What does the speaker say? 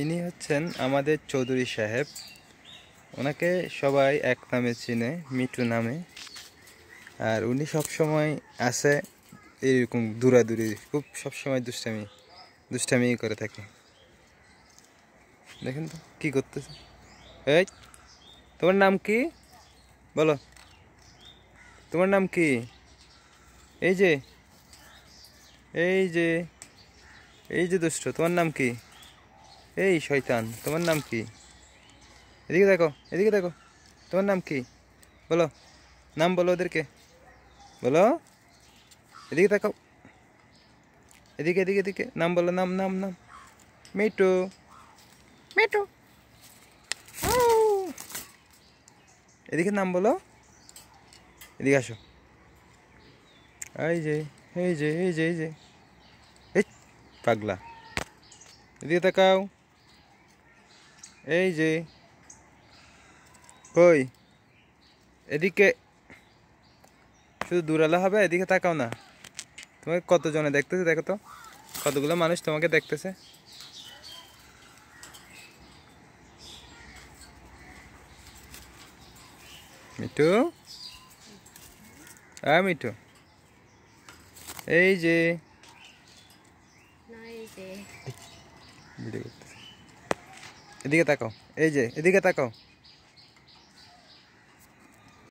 ইনি হচ্ছেন আমাদের চৌধুরী সাহেব। ওনাকে সবাই এক নামে চিনে, মিঠু নামে। আর উনি সবসময় আছে এরকম দূরাদূরি, খুব সবসময় দুষ্টামি করে থাকে। দেখেন তো কি করতেছে। এই, তোমার নাম কি বলো? তোমার নাম কি? এই যে এই যে এই যে দুষ্ট, তোমার নাম কি? এই শয়তান, তোমার নাম কি? এদিকে দেখো, এদিকে দেখো, তোমার নাম কি বলো? নাম বলো ওদেরকে, বলো। এদিকে দেখো, এদিকে এদিকে এদিকে নাম বলো, নাম নাম নাম। মিটু, মিটু, এদিকে নাম বলো। এদিকে আসো। এই যে এই যে এই যে এই যে এই পাগলা, এদিকে তাকাও। এই যে কই, এদিকে শুধু দূরালে হবে, এদিকে তাকাও না। তোমাকে কতজনে দেখতেছে দেখো তো, কতগুলো মানুষ তোমাকে দেখতেছে। মিঠু, মিঠু, এই যে ভিডিও করতেছে, এদিকে তাকাও। এই যে এদিকে তাকাও।